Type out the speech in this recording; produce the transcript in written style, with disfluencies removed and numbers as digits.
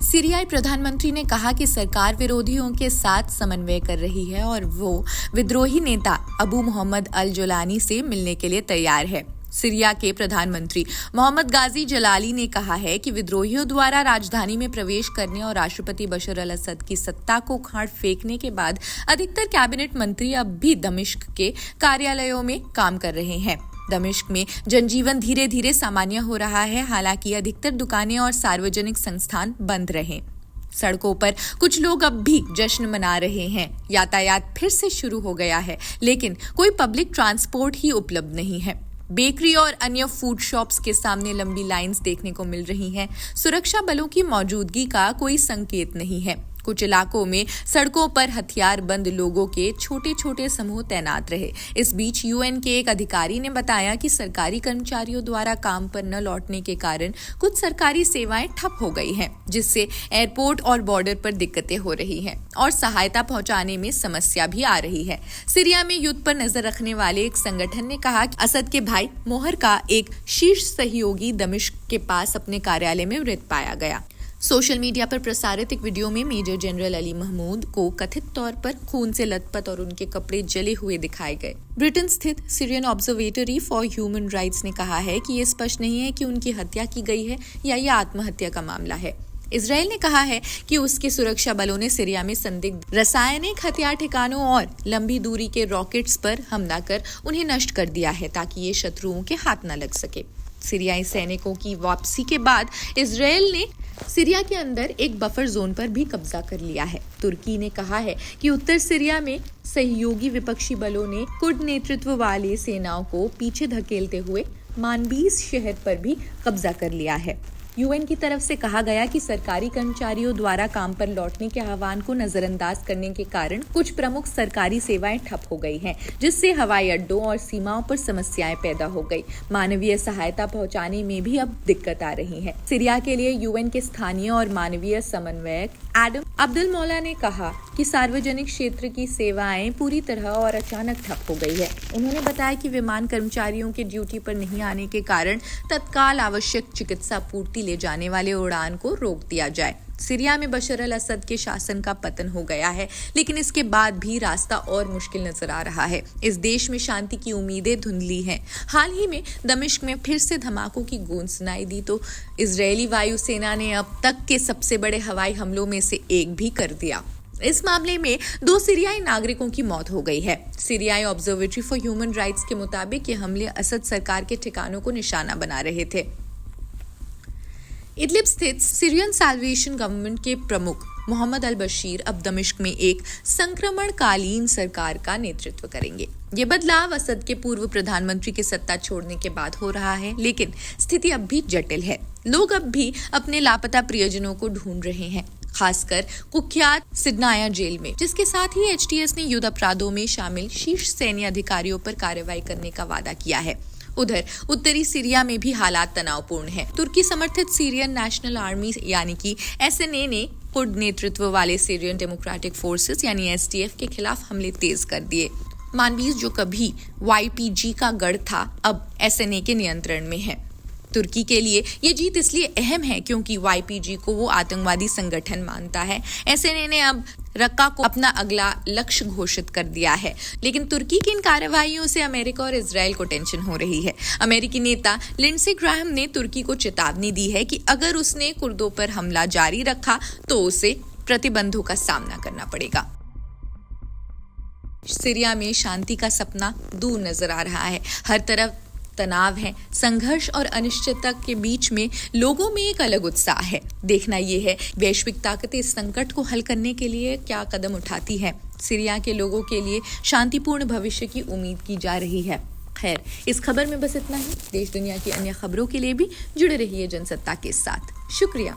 सीरियाई प्रधानमंत्री ने कहा कि सरकार विरोधियों के साथ समन्वय कर रही है और वो विद्रोही नेता अबू मोहम्मद अल जुलानी से मिलने के लिए तैयार है। सीरिया के प्रधानमंत्री मोहम्मद गाजी जलाली ने कहा है कि विद्रोहियों द्वारा राजधानी में प्रवेश करने और राष्ट्रपति बशर अल असद की सत्ता को उखाड़ फेंकने के बाद अधिकतर कैबिनेट मंत्री अब भी दमिश्क के कार्यालयों में काम कर रहे हैं। दमिश्क में जनजीवन धीरे धीरे सामान्य हो रहा है, हालांकि अधिकतर दुकानें और सार्वजनिक संस्थान बंद रहे। सड़कों पर कुछ लोग अब भी जश्न मना रहे हैं। यातायात फिर से शुरू हो गया है, लेकिन कोई पब्लिक ट्रांसपोर्ट ही उपलब्ध नहीं है। बेकरी और अन्य फूड शॉप्स के सामने लंबी लाइंस देखने को मिल रही हैं। सुरक्षा बलों की मौजूदगी का कोई संकेत नहीं है। कुछ इलाकों में सड़कों पर हथियारबंद लोगों के छोटे छोटे समूह तैनात रहे। इस बीच यूएन के एक अधिकारी ने बताया कि सरकारी कर्मचारियों द्वारा काम पर न लौटने के कारण कुछ सरकारी सेवाएं ठप हो गई हैं, जिससे एयरपोर्ट और बॉर्डर पर दिक्कतें हो रही हैं और सहायता पहुंचाने में समस्या भी आ रही है। सीरिया में युद्ध पर नजर रखने वाले एक संगठन ने कहा कि असद के भाई मोहर का एक शीर्ष सहयोगी दमिश्क के पास अपने कार्यालय में मृत पाया गया। सोशल मीडिया पर प्रसारित एक वीडियो में मेजर जनरल अली महमूद को कथित तौर पर खून से लथपथ और उनके कपड़े जले हुए दिखाए गए। ब्रिटेन स्थित Syrian observatory for human rights ने कहा है कि ये स्पष्ट नहीं है कि उनकी हत्या की गई है या ये आत्महत्या का मामला है। इजराइल ने कहा है कि उसके सुरक्षा बलों ने सीरिया में संदिग्ध रासायनिक हथियार ठिकानों और लंबी दूरी के रॉकेट्स पर हमला कर उन्हें नष्ट कर दिया है ताकि ये शत्रुओं के हाथ न लग सके। सीरियाई सैनिकों की वापसी के बाद इजराइल ने सीरिया के अंदर एक बफर जोन पर भी कब्जा कर लिया है। तुर्की ने कहा है कि उत्तर सीरिया में सहयोगी विपक्षी बलों ने कुर्द नेतृत्व वाले सेनाओं को पीछे धकेलते हुए मानबीज शहर पर भी कब्जा कर लिया है। यूएन की तरफ से कहा गया कि सरकारी कर्मचारियों द्वारा काम पर लौटने के आह्वान को नजरअंदाज करने के कारण कुछ प्रमुख सरकारी सेवाएं ठप हो गई हैं, जिससे हवाई अड्डों और सीमाओं पर समस्याएं पैदा हो गई। मानवीय सहायता पहुंचाने में भी अब दिक्कत आ रही है। सीरिया के लिए यूएन के स्थानीय और मानवीय समन्वयक एडम अब्दुल मौला ने कहा कि सार्वजनिक क्षेत्र की सेवाएं पूरी तरह और अचानक ठप हो गई है। उन्होंने बताया कि विमान कर्मचारियों के ड्यूटी पर नहीं आने के कारण तत्काल आवश्यक चिकित्सा पूर्ति ले जाने वाले उड़ान को रोक दिया जाए। सीरिया में बशर अल असद के शासन का पतन हो गया है, लेकिन इसके बाद भी रास्ता और मुश्किल नजर आ रहा है। इस देश में शांति की उम्मीदें धुंधली हैं। हाल ही में दमिश्क में फिर से धमाकों की गूंज सुनाई दी तो इजरायली वायुसेना ने अब तक के सबसे बड़े हवाई हमलों में से एक भी कर दिया। इस मामले में 2 सीरियाई नागरिकों की मौत हो गई है। सीरियाई ऑब्जर्वेटरी फॉर ह्यूमन राइट्स के मुताबिक ये हमले असद सरकार के ठिकानों को निशाना बना रहे थे। इदलिब स्थित सीरियन साल्वेशन गवर्नमेंट के प्रमुख मोहम्मद अल बशीर अब दमिश्क में एक संक्रमणकालीन सरकार का नेतृत्व करेंगे। ये बदलाव असद के पूर्व प्रधानमंत्री के सत्ता छोड़ने के बाद हो रहा है, लेकिन स्थिति अब भी जटिल है। लोग अब भी अपने लापता प्रियजनों को ढूंढ रहे हैं, खासकर कुख्यात सिडनाया जेल में, जिसके साथ ही एचटीएस ने युद्ध अपराधों में शामिल शीर्ष सैन्य अधिकारियों पर कार्रवाई करने का वादा किया है। उधर उत्तरी सीरिया में भी हालात तनावपूर्ण हैं। तुर्की समर्थित सीरियन नेशनल आर्मी यानी कि एसएनए ने कुर्द नेतृत्व वाले सीरियन डेमोक्रेटिक फोर्सेस यानी एसडीएफ के खिलाफ हमले तेज कर दिए। मानबीज जो कभी वाईपीजी का गढ़ था, अब एसएनए के नियंत्रण में है। तुर्की के लिए ये जीत इसलिए अहम है क्योंकि वाईपीजी को वो आतंकवादी संगठन मानता है। एसएनए ने अब रक्का को अपना अगला लक्ष्य घोषित कर दिया है, लेकिन तुर्की की इन कार्रवाइयों से अमेरिका और इजराइल को टेंशन हो रही है। अमेरिकी नेता लिंडसे ग्राहम ने तुर्की को चेतावनी दी है कि अगर उसने कुर्दों पर हमला जारी रखा तो उसे प्रतिबंधों का सामना करना पड़ेगा। सीरिया में शांति का सपना दूर नजर आ रहा है। हर तरफ तनाव है, संघर्ष और अनिश्चितता के बीच में लोगों में एक अलग उत्साह है। देखना यह है वैश्विक ताकतें इस संकट को हल करने के लिए क्या कदम उठाती है। सीरिया के लोगों के लिए शांतिपूर्ण भविष्य की उम्मीद की जा रही है। खैर, इस खबर में बस इतना ही। देश दुनिया की अन्य खबरों के लिए भी जुड़े रहिए जनसत्ता के साथ। शुक्रिया।